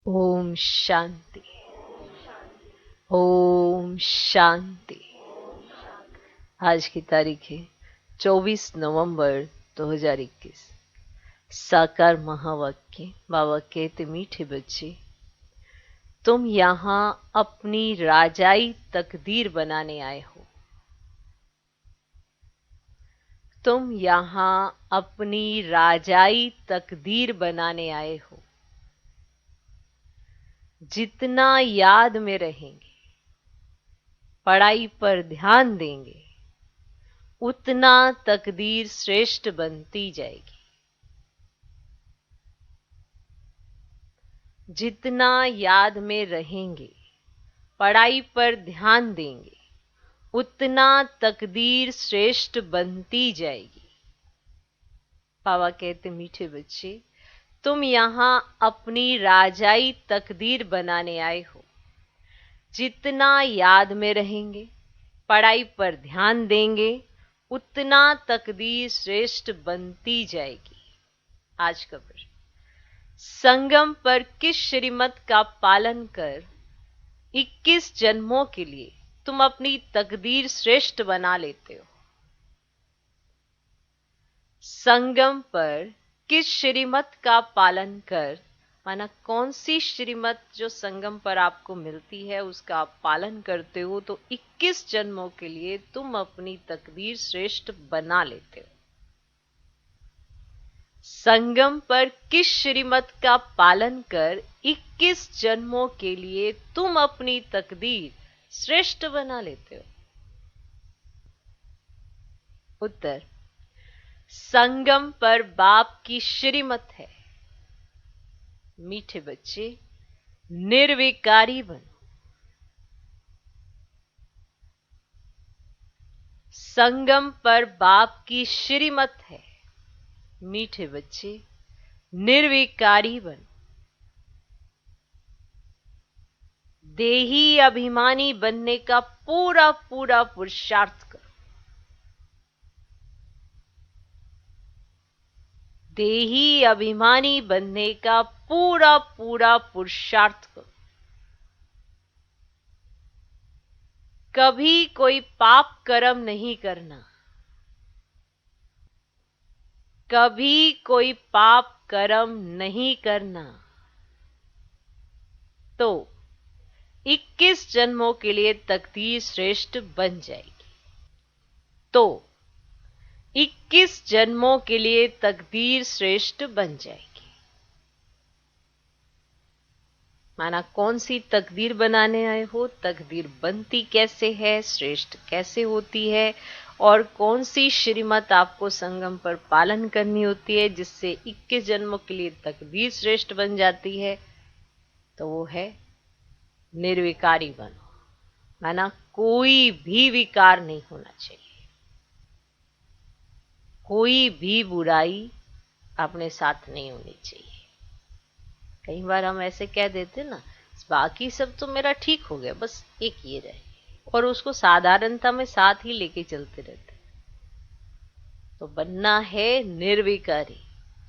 ओम शांति। ओम शांति। आज की तारीख है 24 नवंबर 2021। साकार महावाक्य। बाबा कहते, मीठे बच्चे, तुम यहाँ अपनी राजाई तकदीर बनाने आए हो। तुम यहाँ अपनी राजाई तकदीर बनाने आए हो। जितना याद में रहेंगे, पढ़ाई पर ध्यान देंगे, उतना तकदीर श्रेष्ठ बनती जाएगी। जितना याद में रहेंगे, पढ़ाई पर ध्यान देंगे, उतना तकदीर श्रेष्ठ बनती जाएगी। बाबा कहते, मीठे बच्चे, तुम यहाँ अपनी राजाई तकदीर बनाने आए हो। जितना याद में रहेंगे, पढ़ाई पर ध्यान देंगे, उतना तकदीर श्रेष्ठ बनती जाएगी। आज का प्रश्न, संगम पर किस श्रीमत का पालन कर 21 जन्मों के लिए तुम अपनी तकदीर श्रेष्ठ बना लेते हो? संगम पर किस श्रीमत का पालन कर, माना कौन सी श्रीमत जो संगम पर आपको मिलती है उसका आप पालन करते हो, तो 21 जन्मों के लिए तुम अपनी तकदीर श्रेष्ठ बना लेते हो। संगम पर किस श्रीमत का पालन कर 21 जन्मों के लिए तुम अपनी तकदीर श्रेष्ठ बना लेते हो? उत्तर, संगम पर बाप की श्रीमत है, मीठे बच्चे, निर्विकारी बनो। संगम पर बाप की श्रीमत है, मीठे बच्चे, निर्विकारी बनो। देही अभिमानी बनने का पूरा पूरा पुरुषार्थ करो। देही अभिमानी बनने का पूरा पूरा पुरुषार्थ करो। कभी कोई पाप कर्म नहीं करना। कभी कोई पाप कर्म नहीं करना। तो 21 जन्मों के लिए तकदीर श्रेष्ठ बन जाएगी। तो 21 जन्मों के लिए तकदीर श्रेष्ठ बन जाएगी। माना कौन सी तकदीर बनाने आए हो, तकदीर बनती कैसे है, श्रेष्ठ कैसे होती है, और कौन सी श्रीमत आपको संगम पर पालन करनी होती है जिससे 21 जन्मों के लिए तकदीर श्रेष्ठ बन जाती है, तो वो है निर्विकारी बनो। माना कोई भी विकार नहीं होना चाहिए। कोई भी बुराई अपने साथ नहीं होनी चाहिए। कई बार हम ऐसे कह देते ना, बाकी सब तो मेरा ठीक हो गया, बस एक ये रहे, और उसको साधारणता में साथ ही लेके चलते रहते। तो बनना है निर्विकारी,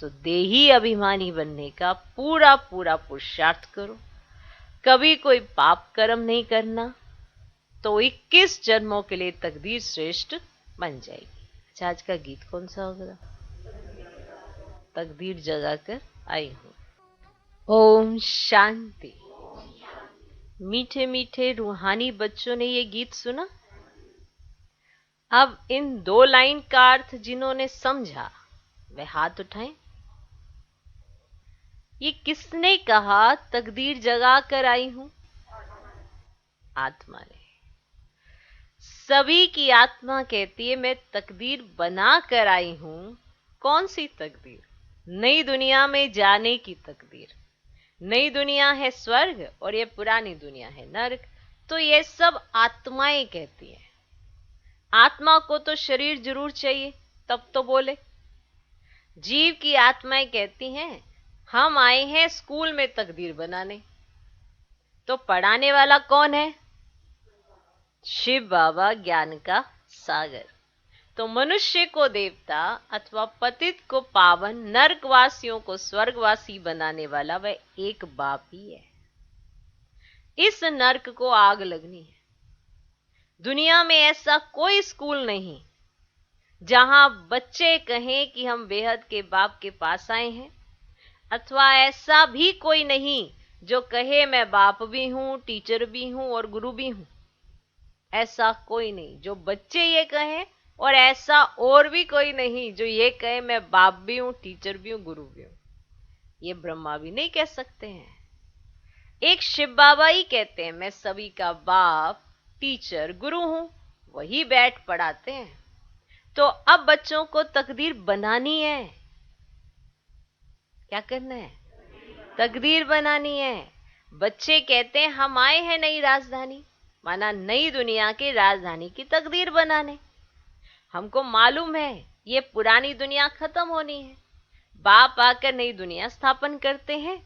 तो देही अभिमानी बनने का पूरा पूरा पुरुषार्थ करो। कभी कोई पाप कर्म नहीं करना, तो 21 जन्मों के लिए तकदीर श्रेष्ठ बन जाएगी। अच्छा, आज का गीत कौन सा होगा? तकदीर जगा कर आई हूं। ओम शांति। मीठे मीठे रूहानी बच्चों ने ये गीत सुना। अब इन 2 लाइन का अर्थ जिन्होंने समझा वे हाथ उठाएं। ये किसने कहा तकदीर जगा कर आई हूं? आत्मा ने। सभी की आत्मा कहती है मैं तकदीर बना कर आई हूं। कौन सी तकदीर? नई दुनिया में जाने की तकदीर। नई दुनिया है स्वर्ग और ये पुरानी दुनिया है नरक। तो ये सब आत्माएं कहती हैं। आत्मा को तो शरीर जरूर चाहिए, तब तो बोले। जीव की आत्माएं कहती हैं हम आए हैं स्कूल में तकदीर बनाने। तो पढ़ाने वाला कौन है? शिव बाबा, ज्ञान का सागर। तो मनुष्य को देवता अथवा पतित को पावन, नरकवासियों को स्वर्गवासी बनाने वाला वह एक बाप ही है। इस नरक को आग लगनी है। दुनिया में ऐसा कोई स्कूल नहीं जहां बच्चे कहें कि हम बेहद के बाप के पास आए हैं, अथवा ऐसा भी कोई नहीं जो कहे मैं बाप भी हूं, टीचर भी हूं और गुरु भी हूं। ऐसा कोई नहीं जो बच्चे ये कहें, और ऐसा और भी कोई नहीं जो ये कहे मैं बाप भी हूं, टीचर भी हूं, गुरु भी हूं। ये ब्रह्मा भी नहीं कह सकते हैं। एक शिव बाबा ही कहते हैं मैं सभी का बाप, टीचर, गुरु हूं। वही बैठ पढ़ाते हैं। तो अब बच्चों को तकदीर बनानी है। क्या करना है? तकदीर बनानी है। बच्चे कहते हैं हम आए हैं नई राजधानी, माना नई दुनिया की राजधानी की तकदीर बनाने। हमको मालूम है ये पुरानी दुनिया खत्म होनी है। बाप आकर नई दुनिया स्थापन करते हैं।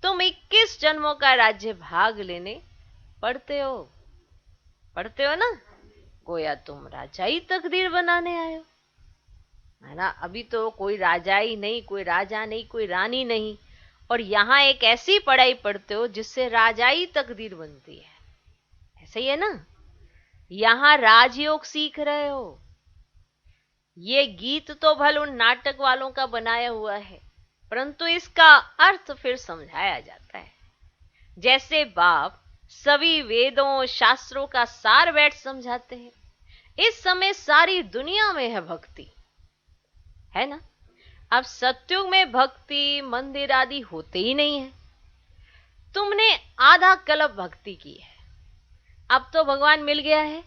तुम 21 जन्मों का राज्य भाग लेने पढ़ते हो ना? गोया तुम राजा ही तकदीर बनाने आए हो, है ना? अभी तो कोई राजा ही नहीं, कोई राजा नहीं, कोई रानी नहीं, और यहां एक ऐसी पढ़ाई पढ़ते हो जिससे राजाई तकदीर बनती है। ऐसा ही है ना? यहां राजयोग सीख रहे हो। ये गीत तो भल उन नाटक वालों का बनाया हुआ है, परंतु इसका अर्थ फिर समझाया जाता है। जैसे बाप सभी वेदों शास्त्रों का सार बैठ समझाते हैं, इस समय सारी दुनिया में है भक्ति, है ना? अब सत्युग में भक्ति मंदिर आदि होते ही नहीं है। तुमने आधा कल्प भक्ति की है, अब तो भगवान मिल गया है।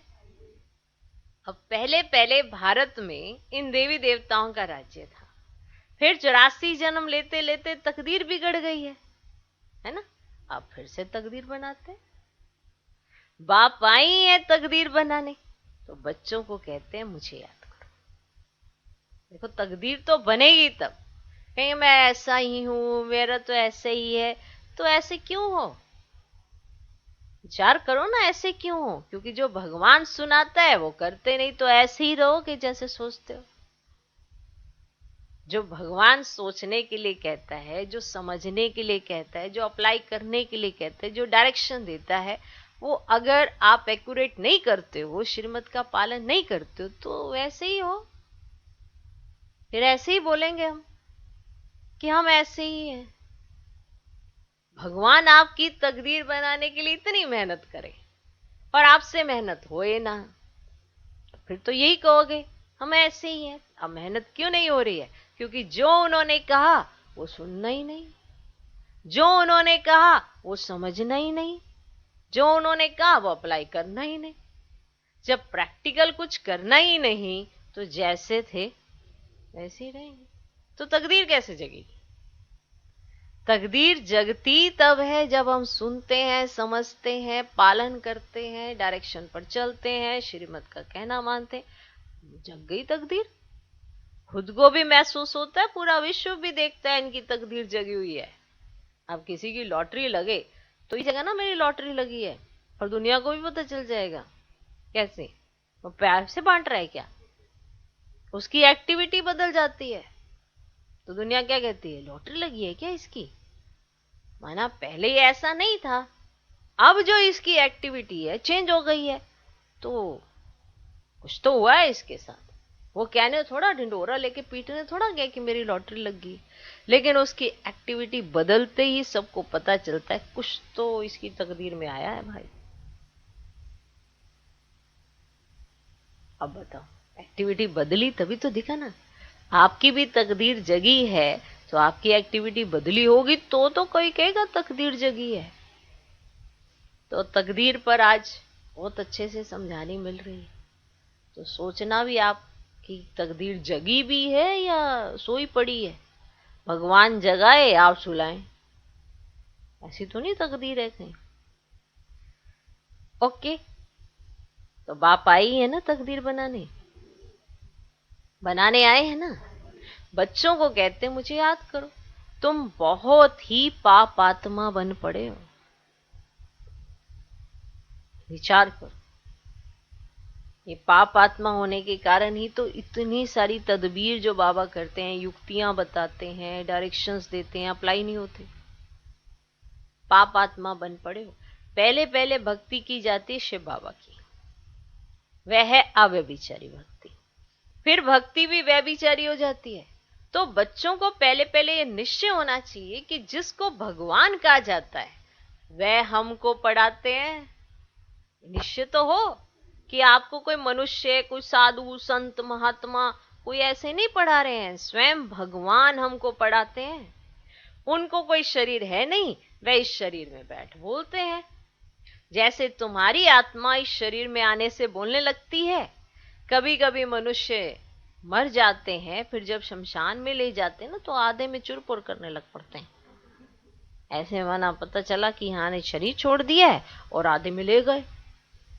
अब पहले पहले भारत में इन देवी देवताओं का राज्य था, फिर 84 जन्म लेते लेते तकदीर बिगड़ गई है ना? अब फिर से तकदीर बनाते। बाप आई है तकदीर बनाने, तो बच्चों को कहते हैं मुझे याद करो। देखो तकदीर तो बनेगी तब। कहेंगे मैं ऐसा ही हूं, मेरा तो ऐसे ही है। तो ऐसे क्यों हो? विचार करो ना, ऐसे क्यों हो? क्योंकि जो भगवान सुनाता है वो करते नहीं, तो ऐसे ही रहोगे जैसे सोचते हो। जो भगवान सोचने के लिए कहता है, जो समझने के लिए कहता है, जो अप्लाई करने के लिए कहता है, जो डायरेक्शन देता है, वो अगर आप एक्यूरेट नहीं करते हो, श्रीमत का पालन नहीं करते हो, तो वैसे ही हो। फिर ऐसे ही बोलेंगे हम कि हम ऐसे ही हैं। भगवान आपकी तकदीर बनाने के लिए इतनी मेहनत करे और आपसे मेहनत होए ना, फिर तो यही कहोगे हम ऐसे ही हैं। अब मेहनत क्यों नहीं हो रही है? क्योंकि जो उन्होंने कहा वो सुनना ही नहीं, जो उन्होंने कहा वो समझना ही नहीं, जो उन्होंने कहा वो अप्लाई करना ही नहीं। जब प्रैक्टिकल कुछ करना ही नहीं तो जैसे थे वैसे ही रहेंगे। तो तकदीर कैसे जगेगी? तकदीर जगती तब है जब हम सुनते हैं, समझते हैं, पालन करते हैं, डायरेक्शन पर चलते हैं, श्रीमत का कहना मानते हैं। जग गई तकदीर। खुद को भी महसूस होता है, पूरा विश्व भी देखता है इनकी तकदीर जगी हुई है। अब किसी की लॉटरी लगे तो ये जगह ना मेरी लॉटरी लगी है, और दुनिया को भी पता चल जाएगा। कैसे? वो प्यार से बांट रहा है क्या? उसकी एक्टिविटी बदल जाती है तो दुनिया क्या कहती है? लॉटरी लगी है क्या इसकी? माना पहले ये ऐसा नहीं था, अब जो इसकी एक्टिविटी है चेंज हो गई है, तो कुछ तो हुआ है इसके साथ। वो कहने थोड़ा ढिंडोरा लेके पीटने थोड़ा गया कि मेरी लॉटरी लग गई, लेकिन उसकी एक्टिविटी बदलते ही सबको पता चलता है कुछ तो इसकी तकदीर में आया है भाई। अब बताओ, एक्टिविटी बदली तभी तो दिखा ना। आपकी भी तकदीर जगी है तो आपकी एक्टिविटी बदली होगी तो कोई कहेगा तकदीर जगी है। तो तकदीर पर आज बहुत अच्छे से समझानी मिल रही है। तो सोचना भी आप कि तकदीर जगी भी है या सोई पड़ी है। भगवान जगाए आप सुलाएं, ऐसी तो नहीं तकदीर है कहीं। ओके, तो बाप आई है ना तकदीर बनाने आए हैं ना। बच्चों को कहते हैं मुझे याद करो, तुम बहुत ही पापात्मा बन पड़े हो। विचार करो, ये पाप आत्मा होने के कारण ही तो इतनी सारी तदबीर जो बाबा करते हैं, युक्तियां बताते हैं, डायरेक्शंस देते हैं, अप्लाई नहीं होते। पाप आत्मा बन पड़े हो। पहले पहले भक्ति की जाती है शिव बाबा की, वह है अव्यभिचारी भक्ति। फिर भक्ति भी व्यभिचारी हो जाती है। तो बच्चों को पहले पहले ये निश्चय होना चाहिए कि जिसको भगवान कहा जाता है वह हमको पढ़ाते हैं। निश्चय तो हो कि आपको कोई मनुष्य, कोई साधु संत महात्मा कोई ऐसे नहीं पढ़ा रहे हैं, स्वयं भगवान हमको पढ़ाते हैं। उनको कोई शरीर है नहीं, वह इस शरीर में बैठ बोलते हैं। जैसे तुम्हारी आत्मा इस शरीर में आने से बोलने लगती है। कभी कभी मनुष्य मर जाते हैं, फिर जब शमशान में ले जाते हैं ना, तो आधे में चुरपुर करने लग पड़ते हैं। ऐसे माना पता चला कि हाँ ने शरीर छोड़ दिया है और आधे में ले गए।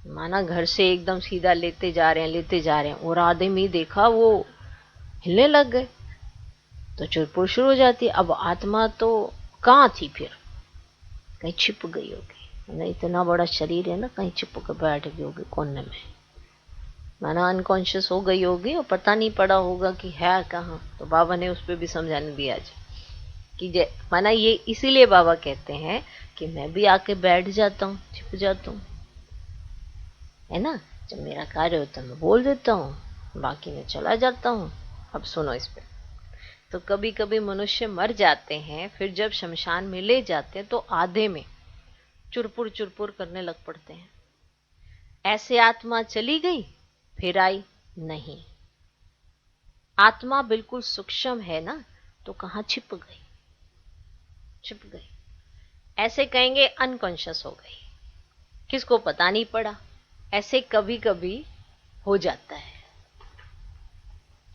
माना घर से एकदम सीधा लेते जा रहे हैं और आधे में देखा वो हिलने लग गए, तो चुरपुर शुरू हो जाती है। अब आत्मा तो कहाँ थी, फिर कहीं छिप गई होगी। ना इतना बड़ा शरीर है ना, कहीं छिप कर बैठ गई होगी कोने में, माना अनकॉन्शियस हो गई होगी और पता नहीं पड़ा होगा कि है कहाँ। तो बाबा ने उस पर भी समझाने दिया आज कि माना ये इसीलिए बाबा कहते हैं कि मैं भी आके बैठ जाता हूँ, छिप जाता हूँ, है ना। जब मेरा कार्य होता है मैं बोल देता हूँ, बाकी मैं चला जाता हूँ। अब सुनो इस पे। तो कभी कभी मनुष्य मर जाते हैं, फिर जब शमशान में ले जाते हैं तो आधे में चुरपुर चुरपुर करने लग पड़ते हैं। ऐसे आत्मा चली गई फिर आई नहीं। आत्मा बिल्कुल सूक्ष्म है ना, तो कहाँ छिप गई, छिप गई। ऐसे कहेंगे अनकॉन्शियस हो गई, किसको पता नहीं पड़ा। ऐसे कभी कभी हो जाता है,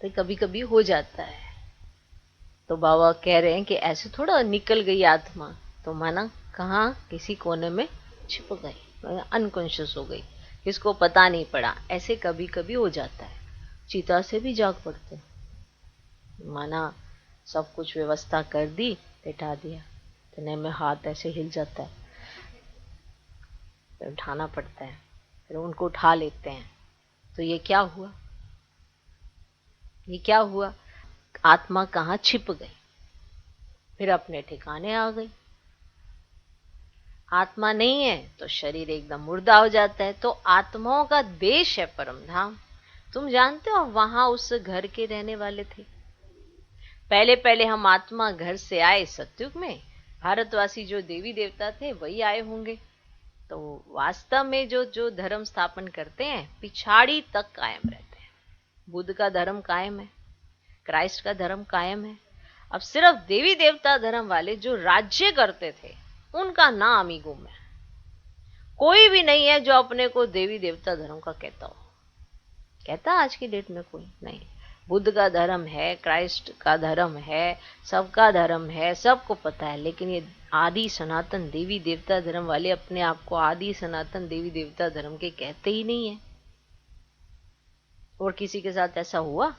तो कभी कभी हो जाता है। तो बाबा कह रहे हैं कि ऐसे थोड़ा निकल गई आत्मा, तो माना कहाँ किसी कोने में छिप गई, अनकॉन्शियस हो गई, किसको पता नहीं पड़ा। ऐसे कभी कभी हो जाता है। चीता से भी जाग पड़ते, माना सब कुछ व्यवस्था कर दी, बैठा दिया, इतने में हाथ ऐसे हिल जाता है, फिर उठाना पड़ता है, फिर उनको उठा लेते हैं। तो ये क्या हुआ, ये क्या हुआ, आत्मा कहाँ छिप गई, फिर अपने ठिकाने आ गई। आत्मा नहीं है तो शरीर एकदम मुर्दा हो जाता है। तो आत्माओं का देश है परम धाम। तुम जानते हो वहां उस घर के रहने वाले थे। पहले पहले हम आत्मा घर से आए सतयुग में, भारतवासी जो देवी देवता थे वही आए होंगे। तो वास्तव में जो जो धर्म स्थापन करते हैं पिछाड़ी तक कायम रहते हैं। बुद्ध का धर्म कायम है, क्राइस्ट का धर्म कायम है। अब सिर्फ देवी देवता धर्म वाले जो राज्य करते थे उनका नाम ही गुम है। कोई भी नहीं है जो अपने को देवी देवता धर्म का कहता हो। कहता आज की डेट में कोई नहीं। बुद्ध का धर्म है, क्राइस्ट का धर्म है, सबका धर्म है, सबको पता है। लेकिन ये आदि सनातन देवी देवता धर्म वाले अपने आप को आदि सनातन देवी देवता धर्म के कहते ही नहीं है। और किसी के साथ ऐसा हुआ?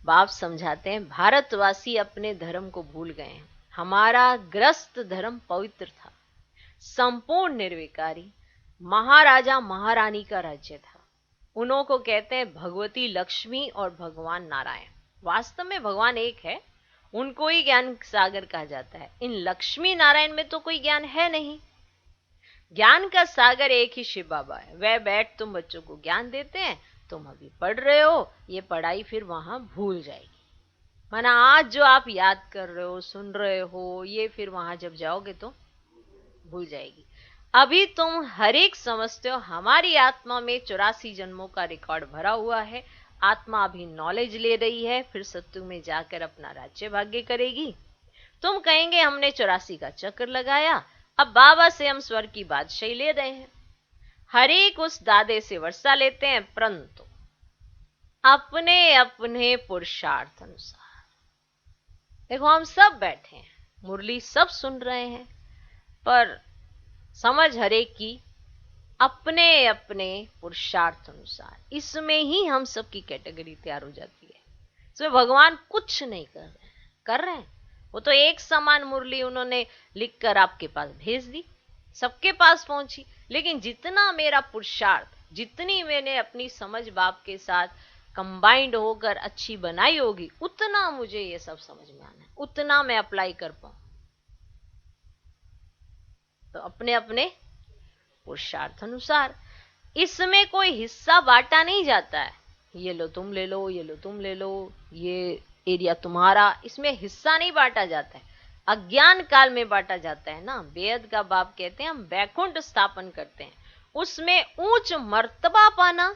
बाप समझाते हैं भारतवासी अपने धर्म को भूल गए हैं। हमारा ग्रस्त धर्म पवित्र था, संपूर्ण निर्विकारी, महाराजा महारानी का राज्य था। उन्हों को कहते हैं भगवती लक्ष्मी और भगवान नारायण। वास्तव में भगवान एक है, उनको ही ज्ञान सागर कहा जाता है। इन लक्ष्मी नारायण में तो कोई ज्ञान है नहीं। ज्ञान का सागर एक ही शिव बाबा है। वह बैठ तुम बच्चों को ज्ञान देते हैं। तुम अभी पढ़ रहे हो, ये पढ़ाई फिर वहां भूल जाएगी। माना आज जो आप याद कर रहे हो, सुन रहे हो, ये फिर वहां जब जाओगे तो भूल जाएगी। अभी तुम हर एक समझते हो। हमारी आत्मा में 84 जन्मों का रिकॉर्ड भरा हुआ है। आत्मा अभी नॉलेज ले रही है, फिर सत्युग में जाकर अपना राज्य भाग्य करेगी। तुम कहेंगे हमने 84 का चक्कर लगाया, अब बाबा से हम स्वर्ग की बादशाही ले रहे हैं। हर एक उस दादे से वर्षा लेते हैं, परंतु अपने अपने पुरुषार्थ अनुसार। देखो हम सब बैठे हैं, मुरली सब सुन रहे हैं, पर समझ हरेक की अपने अपने पुरुषार्थ अनुसार। इसमें ही हम सब की कैटेगरी तैयार हो जाती है। इसमें भगवान कुछ नहीं कर रहे हैं। वो तो एक समान मुरली उन्होंने लिखकर आपके पास भेज दी, सबके पास पहुंची। लेकिन जितना मेरा पुरुषार्थ जितनी मैंने अपनी समझ बाप के साथ कंबाइंड होकर अच्छी बनाई होगी, उतना मुझे ये सब समझ में आना है, उतना मैं अप्लाई कर पाऊं। तो अपने अपने पुरुषार्थ अनुसार इसमें कोई हिस्सा बांटा नहीं जाता है, ये लो तुम ले लो, ये लो तुम ले लो, ये एरिया तुम्हारा, इसमें हिस्सा नहीं बांटा जाता है। अज्ञान काल में बांटा जाता है ना। वेद का बाप कहते हैं हम वैकुंठ स्थापन करते हैं, उसमें उच्च मर्तबा पाना,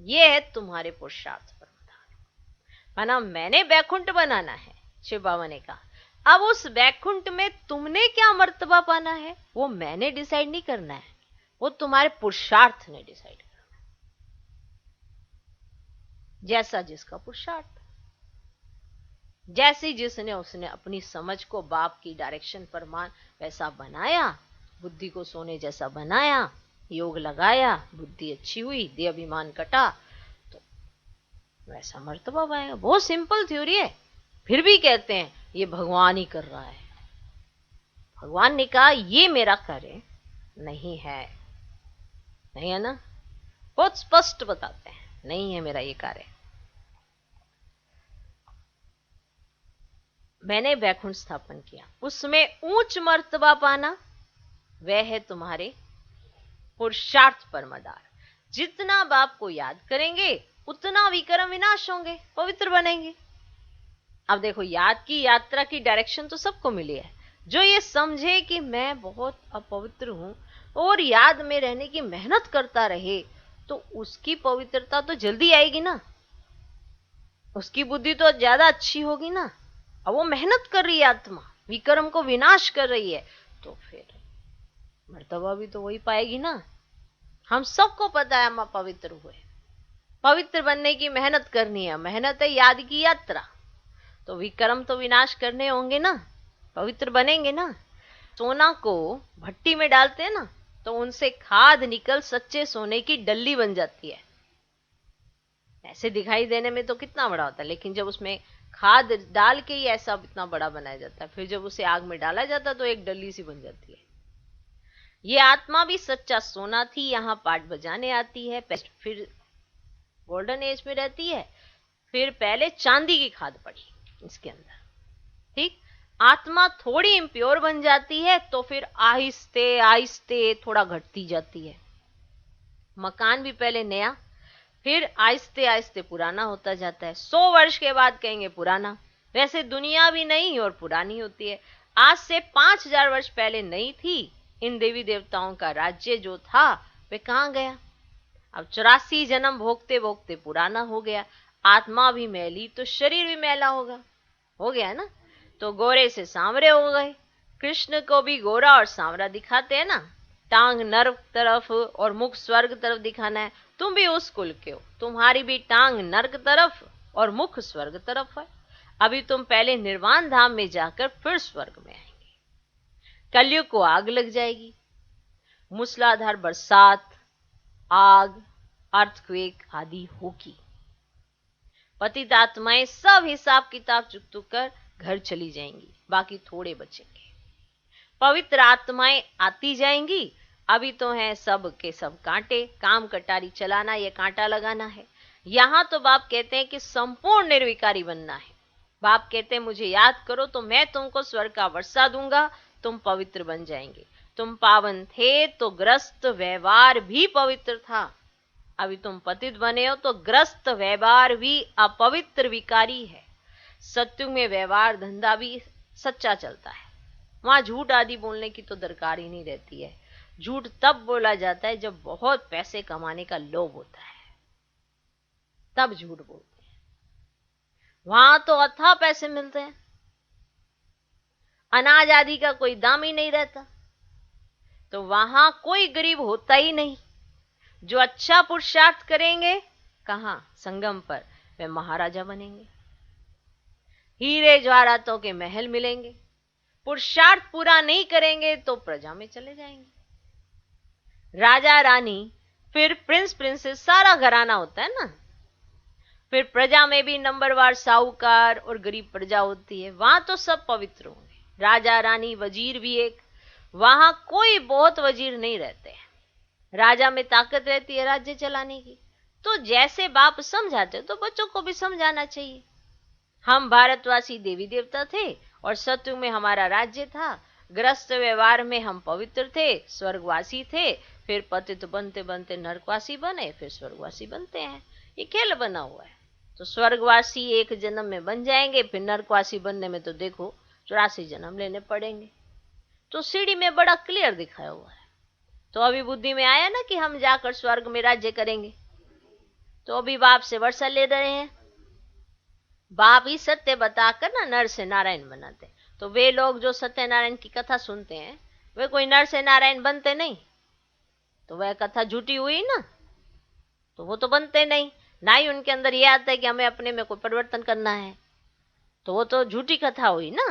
ये है तुम्हारे पुरुषार्थ पर माना। मैंने वैकुंठ बनाना है, शिव बाबा ने कहा। अब उस वैकुंठ में तुमने क्या मर्तबा पाना है वो मैंने डिसाइड नहीं करना है, वो तुम्हारे पुरुषार्थ ने डिसाइड करना है। जैसा जिसका पुरुषार्थ, जैसी जिसने उसने अपनी समझ को बाप की डायरेक्शन पर मान वैसा बनाया, बुद्धि को सोने जैसा बनाया, योग लगाया, बुद्धि अच्छी हुई, देह अभिमान कटा, तो वैसा मर्तबा पाएगा। बहुत सिंपल थ्योरी है। फिर भी कहते हैं ये भगवान ही कर रहा है। भगवान ने कहा ये मेरा कार्य नहीं है, नहीं है ना, बहुत स्पष्ट बताते हैं, नहीं है मेरा ये कार्य। मैंने वैकुंठ स्थापन किया, उसमें उच्च मर्तबा पाना वह है तुम्हारे पुरुषार्थ परमाधार। जितना बाप को याद करेंगे उतना विक्रम विनाश होंगे, पवित्र बनेंगे। अब देखो, याद की यात्रा की डायरेक्शन तो सबको मिली है। जो ये समझे कि मैं बहुत अपवित्र हूं और याद में रहने की मेहनत करता रहे, तो उसकी पवित्रता तो जल्दी आएगी ना, उसकी बुद्धि तो ज्यादा अच्छी होगी ना। अब वो मेहनत कर रही है, आत्मा विक्रम को विनाश कर रही है, तो फिर मर्तबा भी तो वही पाएगी ना। हम सबको पता है हम अपवित्र हुए, पवित्र बनने की मेहनत करनी है, मेहनत है याद की यात्रा, तो विक्रम तो विनाश करने होंगे ना, पवित्र बनेंगे ना। सोना को भट्टी में डालते हैं ना, तो उनसे खाद निकल सच्चे सोने की डल्ली बन जाती है। ऐसे दिखाई देने में तो कितना बड़ा होता है, लेकिन जब उसमें खाद डाल के ही ऐसा इतना बड़ा बनाया जाता है, फिर जब उसे आग में डाला जाता है तो एक डल्ली सी बन जाती है। ये आत्मा भी सच्चा सोना थी, यहाँ पाठ बजाने आती है, फिर गोल्डन एज में रहती है, फिर पहले चांदी की खाद पड़ी इसके अंदर। ठीक, आत्मा थोड़ी इम्प्योर बन जाती है तो फिर आहिस्ते आहिस्ते थोड़ा घटती जाती है। मकान भी पहले नया, फिर आहिस्ते आहिस्ते पुराना होता जाता है। 100 वर्ष के बाद कहेंगे पुराना। वैसे दुनिया भी नई और पुरानी होती है। आज से 5000 वर्ष पहले नई थी, इन देवी देवताओं का राज्य जो था वे कहां गया। अब 84 जन्म भोगते भोगते पुराना हो गया। आत्मा भी मैली तो शरीर भी मैला होगा, हो गया ना। तो गोरे से सांवरे हो गए। कृष्ण को भी गोरा और सांवरा दिखाते हैं ना, टांग नर्क तरफ और मुख स्वर्ग तरफ दिखाना है। तुम भी उस कुल के हो, तुम्हारी भी टांग नर्क तरफ और मुख स्वर्ग तरफ है। अभी तुम पहले निर्वाण धाम में जाकर फिर स्वर्ग में आएंगे। कलयुग को आग लग जाएगी, मूसलाधार बरसात, आग, अर्थक्वेक आदि होगी। पतित आत्माएं सब हिसाब किताब चुक कर घर चली जाएंगी, बाकी थोड़े बचेंगे। पवित्र आत्माएं आती जाएंगी। अभी तो हैं सब के सब कांटे, काम कटारी चलाना, ये कांटा लगाना है। यहां तो बाप कहते हैं कि संपूर्ण निर्विकारी बनना है। बाप कहते हैं मुझे याद करो तो मैं तुमको स्वर्ग का वर्षा दूंगा, तुम पवित्र बन जाएंगे। तुम पावन थे तो ग्रस्त व्यवहार भी पवित्र था, अभी तुम पतित बने हो तो ग्रस्त व्यवहार भी अपवित्र विकारी है। सत्युग में व्यवहार धंधा भी सच्चा चलता है, वहां झूठ आदि बोलने की तो दरकार ही नहीं रहती है। झूठ तब बोला जाता है जब बहुत पैसे कमाने का लोभ होता है, तब झूठ बोलते हैं। वहां तो अथाह पैसे मिलते हैं, अनाज आदि का कोई दाम ही नहीं रहता, तो वहां कोई गरीब होता ही नहीं। जो अच्छा पुरुषार्थ करेंगे कहां, संगम पर, वे महाराजा बनेंगे, हीरे जवाहरातों के महल मिलेंगे। पुरुषार्थ पूरा नहीं करेंगे तो प्रजा में चले जाएंगे। राजा रानी, फिर प्रिंस प्रिंसेस, सारा घराना होता है ना। फिर प्रजा में भी नंबरवार साहूकार और गरीब प्रजा होती है, वहां तो सब पवित्र होंगे। राजा रानी, वजीर भी एक, वहां कोई बहुत वजीर नहीं रहते हैं। राजा में ताकत रहती है राज्य चलाने की। तो जैसे बाप समझाते तो बच्चों को भी समझाना चाहिए। हम भारतवासी देवी देवता थे और सत्युग में हमारा राज्य था। ग्रस्त व्यवहार में हम पवित्र थे, स्वर्गवासी थे, फिर पतित बनते बनते नरकवासी बने, फिर स्वर्गवासी बनते हैं। ये खेल बना हुआ है। तो स्वर्गवासी एक जन्म में बन जाएंगे, फिर नरकवासी बनने में तो देखो 84 जन्म लेने पड़ेंगे। तो सीढ़ी में बड़ा क्लियर दिखाया हुआ है। तो अभी बुद्धि में आया ना कि हम जाकर स्वर्ग में राज्य करेंगे। तो अभी बाप से वर्षा ले रहे हैं। बाप ही सत्य बताकर ना नर से नारायण बनाते। तो वे लोग जो सत्यनारायण की कथा सुनते हैं वे कोई नर से नारायण बनते नहीं। तो वह कथा झूठी हुई ना, तो वो तो बनते नहीं। ना ही उनके अंदर ये आता है कि हमें अपने में कोई परिवर्तन करना है, तो वो तो झूठी कथा हुई ना।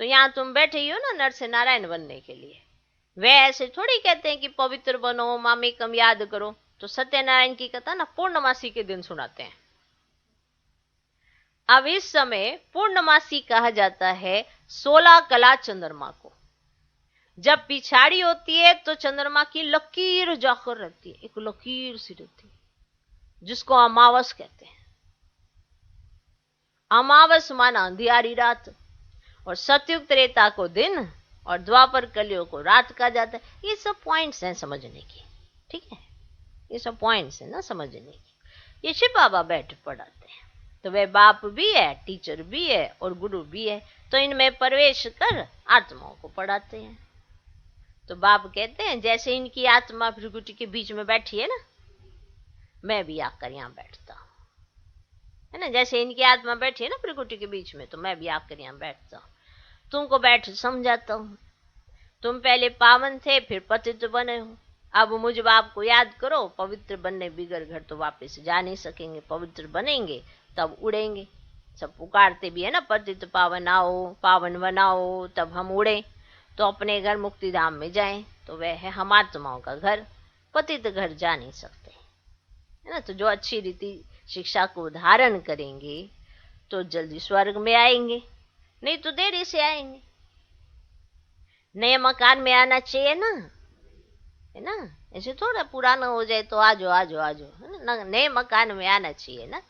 तो यहाँ तुम बैठे ही हो ना नर से नारायण बनने के लिए। वे ऐसे थोड़ी कहते हैं कि पवित्र बनो, मामेकम याद करो। तो सत्यनारायण की कथा ना पूर्णमासी के दिन सुनाते हैं। अब इस समय पूर्णमासी कहा जाता है 16 कला चंद्रमा को। जब पिछाड़ी होती है तो चंद्रमा की लकीर जाकर रहती है, एक लकीर सी रहती है, जिसको अमावस कहते हैं। अमावस माना अंधियारी रात, और सतयुग त्रेता को दिन, और द्वापर कलियुग को रात कहा जाता है। ये सब पॉइंट्स हैं समझने की, ठीक है। ये सब पॉइंट्स हैं ना समझने की। ये शिव बाबा बैठ पढ़ाते हैं। तो वे बाप भी है, टीचर भी है और गुरु भी है। तो इनमें प्रवेश कर आत्माओं को पढ़ाते हैं। तो बाप कहते हैं जैसे इनकी आत्मा प्रकृति के बीच में बैठी है ना, मैं भी आकर यहाँ बैठता हूँ, है ना। जैसे इनकी आत्मा बैठी है ना प्रकृति के बीच में, तो मैं भी आकर यहाँ बैठता हूँ, तुमको बैठ समझाता हूँ। तुम पहले पावन थे, फिर पतित बने हो। अब मुझ बाप को याद करो। पवित्र बनने बिगर घर तो वापस जा नहीं सकेंगे। पवित्र बनेंगे तब उड़ेंगे। सब पुकारते भी है ना, पतित पावन आओ, पावन बनाओ, तब हम उड़े तो अपने घर मुक्ति धाम में जाएं। तो वह है हम आत्माओं का घर। पतित घर जा नहीं सकते, है ना। तो जो अच्छी रीति शिक्षा को धारण करेंगे तो जल्दी स्वर्ग में आएंगे, नहीं तो देरी से आएंगे। नए मकान में आना चाहिए ना, है ना। ऐसे थोड़ा पुराना हो जाए तो आजो आजो आजो, है ना। नए मकान में आना चाहिए ना,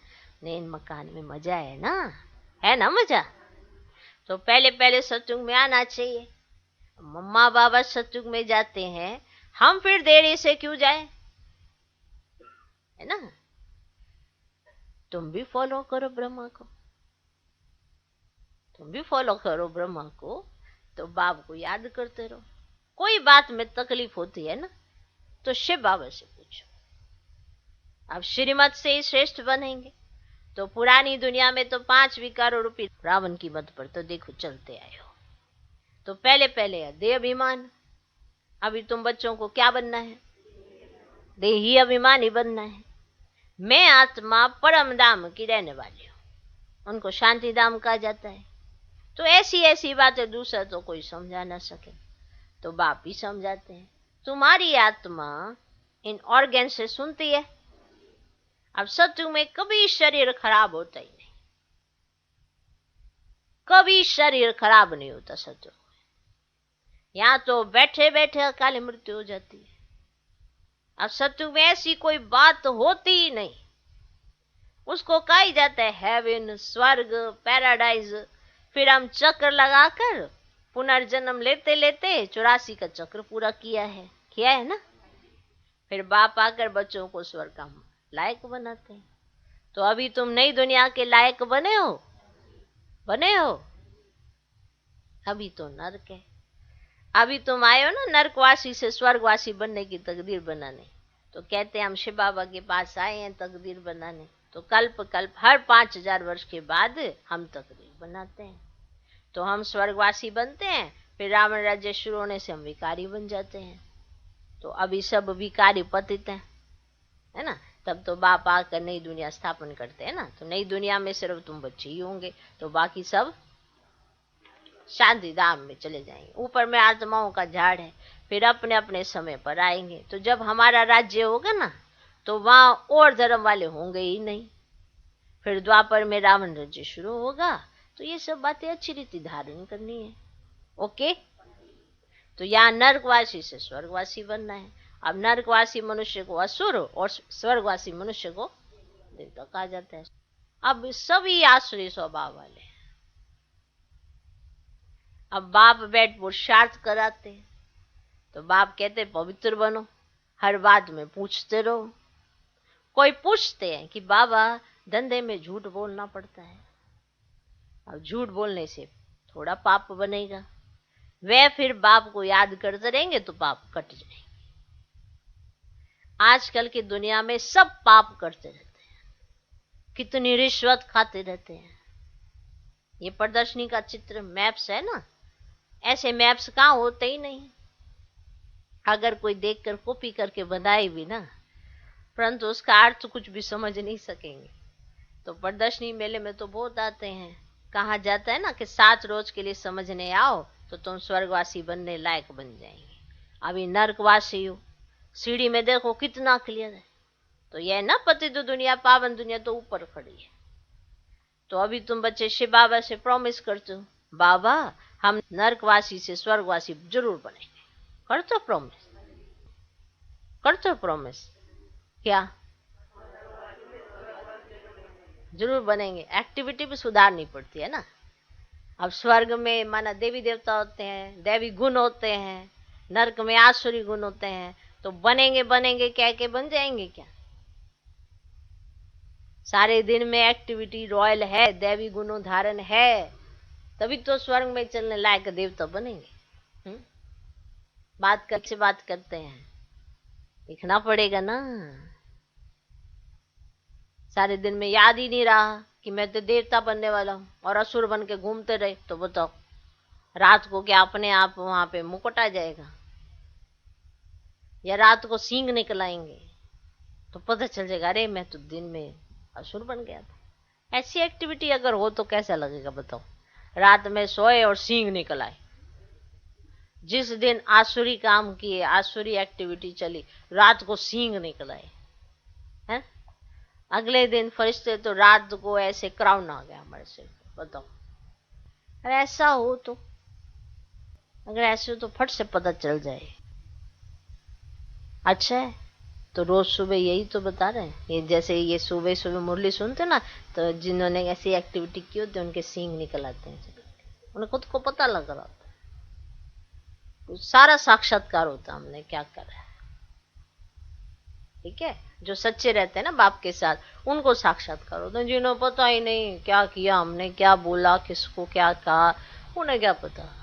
नए मकान में मजा है ना मजा। तो पहले पहले सत्युग में आना चाहिए। मम्मा बाबा सत्युग में जाते हैं, हम फिर देरी से क्यों जाए, है ना। तुम भी फॉलो करो ब्रह्मा को, तुम भी फॉलो करो ब्रह्मा को। तो बाप को याद करते रहो। कोई बात में तकलीफ होती है ना, तो शिव बाबा से पूछो। अब श्रीमत से ही श्रेष्ठ बनेंगे। तो पुरानी दुनिया में तो 5 विकारों रूपी रावण की मत पर तो देखो चलते आए हो। तो पहले पहले देह अभिमान। अभी तुम बच्चों को क्या बनना है, देही अभिमानी बनना है। मैं आत्मा परम धाम की रहने वाली हूँ, उनको शांति धाम कहा जाता है। तो ऐसी ऐसी बातें दूसरा तो कोई समझा ना सके, तो बाप ही समझाते हैं। तुम्हारी आत्मा इन ऑर्गन से सुनती है। अब सत्युग में कभी शरीर खराब होता ही नहीं, कभी शरीर खराब नहीं होता सत्युग में। यहाँ तो बैठे बैठे अकाले मृत्यु हो जाती है। अब सत्युग में ऐसी कोई बात होती ही नहीं। उसको कहा ही जाता है हेवन, स्वर्ग, पैराडाइज। फिर हम चक्र लगाकर पुनर्जन्म लेते लेते 84 का चक्र पूरा किया है ना। फिर बाप आकर बच्चों को स्वर्ग का लायक बनाते हैं। तो अभी तुम नई दुनिया के लायक बने हो। अभी तो नरक है। अभी तुम आए हो ना नरकवासी से स्वर्गवासी बनने की तकदीर बनाने। तो कहते हैं हम शिव बाबा के पास आए हैं तकदीर बनाने। तो कल्प कल्प हर 5000 वर्ष के बाद हम तकदीर बनाते हैं। तो हम स्वर्गवासी बनते हैं, फिर रावण राज्य शुरू होने से हम विकारी बन जाते हैं। तो अभी सब विकारी पतित हैं, है ना। तब तो बाप आकर नई दुनिया स्थापन करते हैं ना। तो नई दुनिया में सिर्फ तुम बच्चे ही होंगे, तो बाकी सब शांति धाम में चले जाएंगे। ऊपर में आत्माओं का झाड़ है, फिर अपने अपने समय पर आएंगे। तो जब हमारा राज्य होगा ना, तो वहां और धर्म वाले होंगे ही नहीं। फिर द्वापर में रावण राज्य शुरू होगा। तो ये सब बातें अच्छी रीति धारण करनी है। ओके। तो यहाँ नरकवासी से स्वर्गवासी बनना है। अब नरकवासी मनुष्य को असुर और स्वर्गवासी मनुष्य को देवता कहा जाता है। अब सभी आसुरी स्वभाव वाले। अब बाप बैठ पुरुषार्थ कराते हैं तो बाप कहते पवित्र बनो, हर बात में पूछते रहो। कोई पूछते हैं कि बाबा धंधे में झूठ बोलना पड़ता है, अब झूठ बोलने से थोड़ा पाप बनेगा। वे फिर बाप को याद करते रहेंगे तो पाप कट जाएंगे। आजकल की दुनिया में सब पाप करते रहते हैं, कितनी रिश्वत खाते रहते हैं। ये प्रदर्शनी का चित्र मैप्स है ना, ऐसे मैप्स कहाँ होते ही नहीं। अगर कोई देखकर कॉपी करके बनाए भी ना, परंतु उसका अर्थ कुछ भी समझ नहीं सकेंगे। तो प्रदर्शनी मेले में तो बहुत आते हैं, कहा जाता है ना कि 7 रोज के लिए समझने आओ तो तुम स्वर्गवासी बनने लायक बन जाएंगे। अभी नरकवासी हो, सीढ़ी में देखो कितना क्लियर है। तो यह ना पति तो दुनिया पावन दुनिया तो ऊपर खड़ी है। तो अभी तुम बच्चे शिव बाबा से प्रॉमिस करते हो, बाबा हम नरकवासी से स्वर्गवासी जरूर बनेंगे। करते हो प्रॉमिस? करते हो प्रॉमिस? क्या जरूर बनेंगे? एक्टिविटी भी सुधारनी पड़ती है ना। अब स्वर्ग में माना देवी देवता होते हैं, दैवी गुण होते हैं, नरक में आसुरी गुण होते हैं। तो बनेंगे बनेंगे कह के बन जाएंगे क्या? सारे दिन में एक्टिविटी रॉयल है, दैवी गुणों धारण है, तभी तो स्वर्ग में चलने लायक देवता बनेंगे। बात करते हैं, लिखना पड़ेगा ना। सारे दिन में याद ही नहीं रहा कि मैं तो देवता बनने वाला हूं और असुर बन के घूमते रहे, तो बताओ रात को क्या अपने आप वहां पे मुकुट आ जाएगा, या रात को सींग निकल आएंगे तो पता चल जाएगा अरे मैं तो दिन में असुर बन गया था। ऐसी एक्टिविटी अगर हो तो कैसा लगेगा बताओ? रात में सोए और सींग निकल आए। जिस दिन आसुरी काम किए, आसुरी एक्टिविटी चली, रात को सींग निकल आए हैं। अगले दिन फरिश्ते तो रात को ऐसे क्राउन आ गया हमारे सिर पे। बताओ अरे ऐसा हो तो, अगर ऐसे हो तो फट से पता चल जाए। अच्छा है तो रोज सुबह यही तो बता रहे हैं। ये जैसे ये सुबह सुबह मुरली सुनते ना, तो जिन्होंने ऐसी एक्टिविटी की होती है उनके सींग निकल आते हैं, उन्हें खुद को पता लग रहा होता है। तो सारा साक्षात्कार होता है हमने क्या करा है। ठीक है, जो सच्चे रहते हैं ना बाप के साथ उनको साक्षात्कार होता है। जिन्हों पता ही नहीं क्या किया हमने, क्या बोला, किसको क्या कहा, उन्हें क्या पता।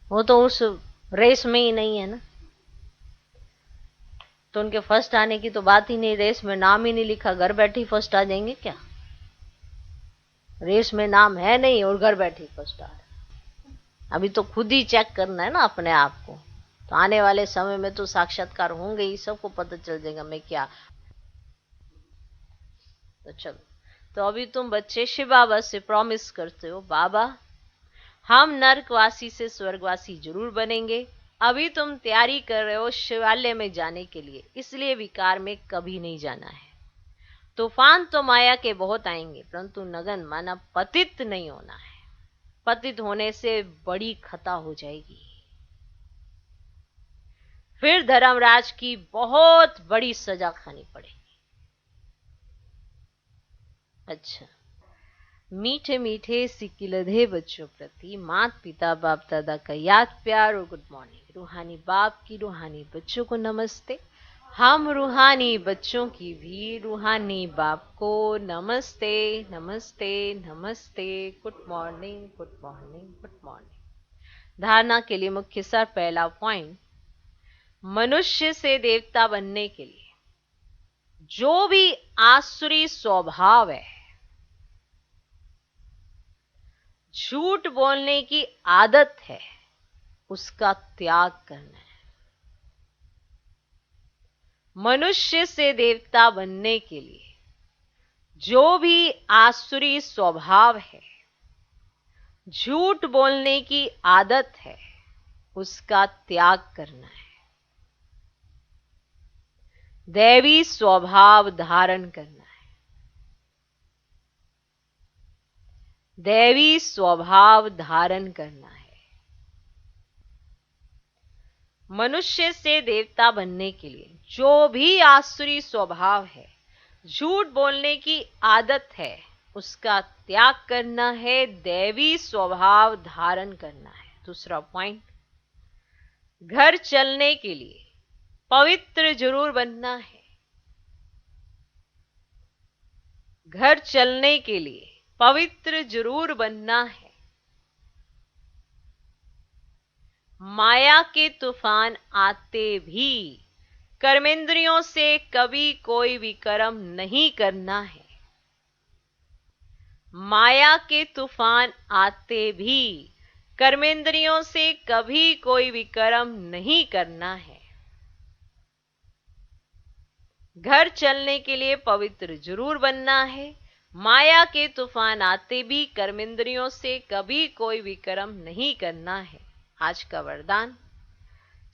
वो तो उस रेस में ही नहीं है ना, तो उनके फर्स्ट आने की तो बात ही नहीं। रेस में नाम ही नहीं लिखा, घर बैठे फर्स्ट आ जाएंगे क्या? रेस में नाम है नहीं और घर बैठे फर्स्ट आ रहे। अभी तो खुद ही चेक करना है ना अपने आप को। तो आने वाले समय में तो साक्षात्कार होंगे ही, सबको पता चल जाएगा मैं क्या। तो चलो, तो अभी तुम बच्चे शिव बाबा से प्रॉमिस करते हो, बाबा हम नरकवासी से स्वर्गवासी जरूर बनेंगे। अभी तुम तैयारी कर रहे हो शिवालय में जाने के लिए, इसलिए विकार में कभी नहीं जाना है। तूफान तो माया के बहुत आएंगे, परंतु नगन माना पतित नहीं होना है। पतित होने से बड़ी खता हो जाएगी, फिर धर्मराज की बहुत बड़ी सजा खानी पड़ेगी। अच्छा, मीठे मीठे सिकिलधे बच्चों प्रति माता पिता बाप दादा का याद प्यार और गुड मॉर्निंग। रूहानी बाप की रूहानी बच्चों को नमस्ते। हम रूहानी बच्चों की भी रूहानी बाप को नमस्ते नमस्ते नमस्ते। Good morning good morning good morning. धारणा के लिए मुख्य सार। पहला पॉइंट, मनुष्य से देवता बनने के लिए जो भी आसुरी स्वभाव है, झूठ बोलने की आदत है, उसका त्याग करना है। मनुष्य से देवता बनने के लिए जो भी आसुरी स्वभाव है, झूठ बोलने की आदत है, उसका त्याग करना है। दैवी स्वभाव धारण करना है। दैवी स्वभाव धारण करना है। मनुष्य से देवता बनने के लिए जो भी आसुरी स्वभाव है, झूठ बोलने की आदत है, उसका त्याग करना है, दैवी स्वभाव धारण करना है। दूसरा पॉइंट, घर चलने के लिए पवित्र जरूर बनना है। घर चलने के लिए पवित्र जरूर बनना है। माया के तूफान आते भी कर्मेंद्रियों से कभी कोई विकर्म नहीं करना है। माया के तूफान आते भी कर्मेंद्रियों से कभी कोई विकर्म नहीं करना है। घर चलने के लिए पवित्र जरूर बनना है। माया के तूफान आते भी कर्मेंद्रियों से कभी कोई विकर्म नहीं करना है। आज का वरदान,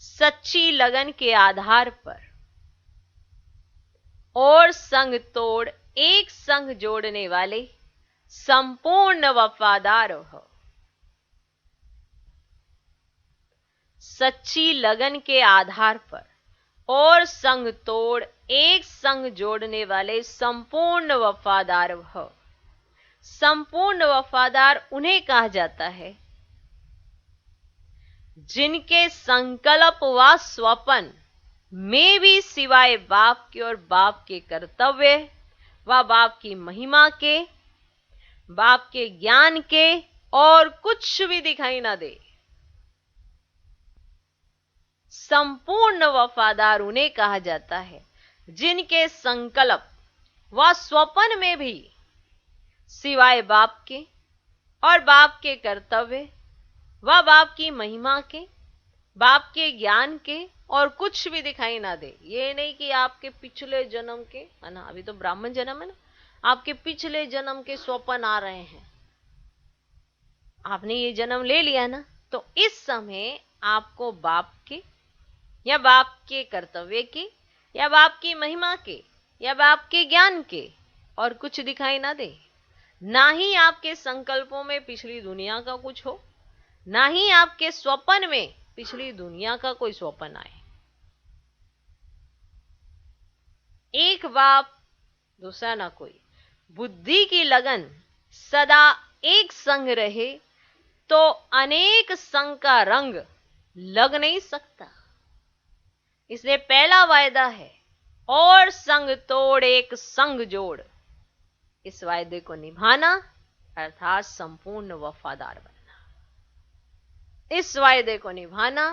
सच्ची लगन के आधार पर और संग तोड़ एक संग जोड़ने वाले संपूर्ण वफादार हो। सच्ची लगन के आधार पर और संग तोड़ एक संग जोड़ने वाले संपूर्ण वफादार हो। संपूर्ण वफादार उन्हें कहा जाता है जिनके संकल्प व स्वप्न में भी सिवाय बाप के और बाप के कर्तव्य व बाप की महिमा के, बाप के ज्ञान के और कुछ भी दिखाई ना दे। संपूर्ण वफादार उन्हें कहा जाता है जिनके संकल्प व स्वप्न में भी सिवाय बाप के और बाप के कर्तव्य व बाप की महिमा के, बाप के ज्ञान के और कुछ भी दिखाई ना दे। ये नहीं कि आपके पिछले जन्म के, है ना, अभी तो ब्राह्मण जन्म है ना, आपके पिछले जन्म के स्वप्न आ रहे हैं। आपने ये जन्म ले लिया ना, तो इस समय आपको बाप के या बाप के कर्तव्य के या बाप की महिमा के या बाप के ज्ञान के और कुछ दिखाई ना दे। ना ही आपके संकल्पों में पिछली दुनिया का कुछ हो, ना ही आपके स्वप्न में पिछली दुनिया का कोई स्वप्न आए। एक बाप दूसरा ना कोई। बुद्धि की लगन सदा एक संग रहे तो अनेक संग का रंग लग नहीं सकता। इसलिए पहला वायदा है और संग तोड़ एक संग जोड़। इस वायदे को निभाना अर्थात संपूर्ण वफादार बनना। इस वायदे को निभाना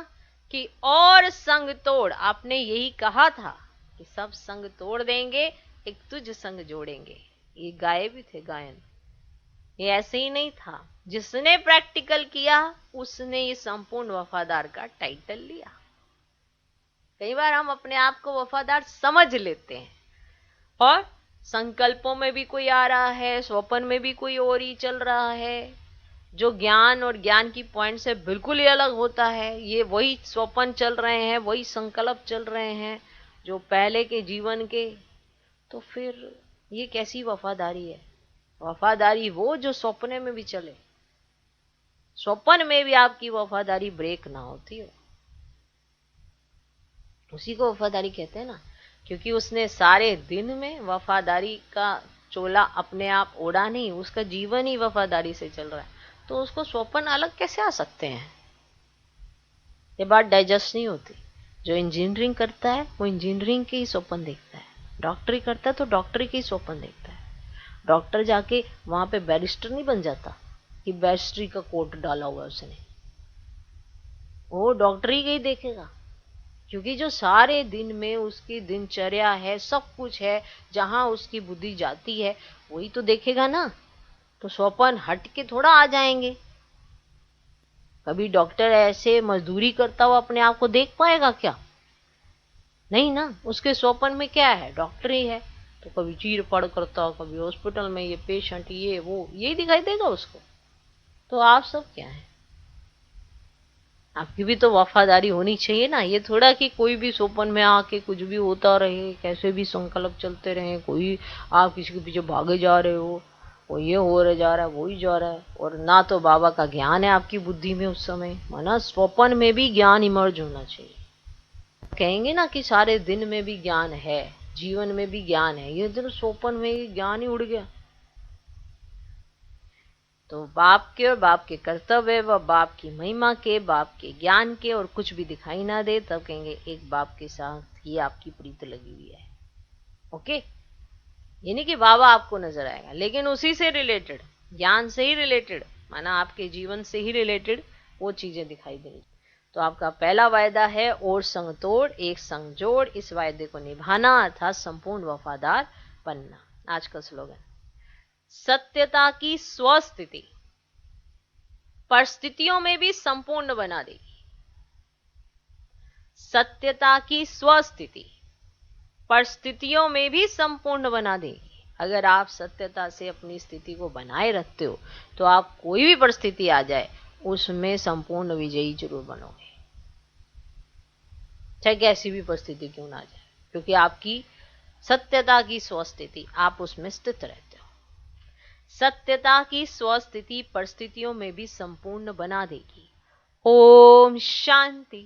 कि और संग तोड़, आपने यही कहा था कि सब संग तोड़ देंगे, एक तुझ संग जोड़ेंगे। ये गाए भी थे गायन। ये ऐसे ही नहीं था। जिसने प्रैक्टिकल किया उसने ये संपूर्ण वफादार का टाइटल लिया। कई बार हम अपने आप को वफादार समझ लेते हैं और संकल्पों में भी कोई आ रहा है, स्वप्न में भी कोई और ही चल रहा है, जो ज्ञान और ज्ञान की पॉइंट से बिल्कुल ही अलग होता है। ये वही स्वप्न चल रहे हैं, वही संकल्प चल रहे हैं जो पहले के जीवन के। तो फिर ये कैसी वफादारी है? वफादारी वो जो स्वप्न में भी चले, स्वप्न में भी आपकी वफादारी ब्रेक ना होती हो, उसी को वफादारी कहते हैं ना। क्योंकि उसने सारे दिन में वफादारी का चोला अपने आप ओढ़ा नहीं, उसका जीवन ही वफादारी से चल रहा है, तो उसको स्वप्न अलग कैसे आ सकते हैं? ये बात डाइजेस्ट नहीं होती। जो इंजीनियरिंग करता है वो इंजीनियरिंग के ही स्वप्न देखता है, डॉक्टरी करता है तो डॉक्टरी के ही स्वप्न देखता है। डॉक्टर जाके वहां पे बैरिस्टर नहीं बन जाता कि बैरिस्ट्री का कोट डाला हुआ है उसने, वो डॉक्टरी के ही देखेगा। क्योंकि जो सारे दिन में उसकी दिनचर्या है, सब कुछ है, जहां उसकी बुद्धि जाती है वही तो देखेगा ना। तो स्वप्न हट के थोड़ा आ जाएंगे। कभी डॉक्टर ऐसे मजदूरी करता हुआ अपने आप को देख पाएगा क्या? नहीं ना। उसके स्वप्न में क्या है? डॉक्टरी है। तो कभी चीर फाड़ करता, कभी हॉस्पिटल में ये पेशेंट, ये वो, यही दिखाई देगा उसको। तो आप सब क्या है? आपकी भी तो वफादारी होनी चाहिए ना। ये थोड़ा कि कोई भी स्वप्न में आके कुछ भी होता रहे, कैसे भी संकल्प चलते रहे, कोई आप किसी के पीछे भागे जा रहे हो, वो ये हो रहा जा रहा है, वो ही जा रहा है, और ना तो बाबा का ज्ञान है आपकी बुद्धि में उस समय। माना स्वप्न में भी ज्ञान इमर्ज होना चाहिए। कहेंगे ना कि सारे दिन में भी ज्ञान है, जीवन में भी ज्ञान है, ये दिन सोपन में ही ज्ञान ही उड़ गया। तो बाप के और बाप के कर्तव्य व बाप की महिमा के, बाप के ज्ञान के और कुछ भी दिखाई ना दे, तब कहेंगे एक बाप के साथ ही आपकी प्रीत लगी हुई है। ओके, ये नहीं कि बाबा आपको नजर आएगा, लेकिन उसी से रिलेटेड, ज्ञान से ही रिलेटेड, माना आपके जीवन से ही रिलेटेड वो चीजें दिखाई देंगी। तो आपका पहला वायदा है और संग तोड़ एक संग जोड़, इस वायदे को निभाना अर्थात संपूर्ण वफादार बनना। आज का स्लोगन, सत्यता की स्वस्थिति परिस्थितियों में भी संपूर्ण बना देगी। सत्यता की स्वस्थिति परिस्थितियों में भी संपूर्ण बना देगी। अगर आप सत्यता से अपनी स्थिति को बनाए रखते हो तो आप कोई भी परिस्थिति आ जाए उसमें संपूर्ण विजयी जरूर बनोगे, चाहे कैसी भी परिस्थिति क्यों ना जाए, क्योंकि आपकी सत्यता की स्वस्थिति, आप उसमें स्थित रहते हो। सत्यता की स्वस्थिति परिस्थितियों में भी संपूर्ण बना देगी। ओम शांति।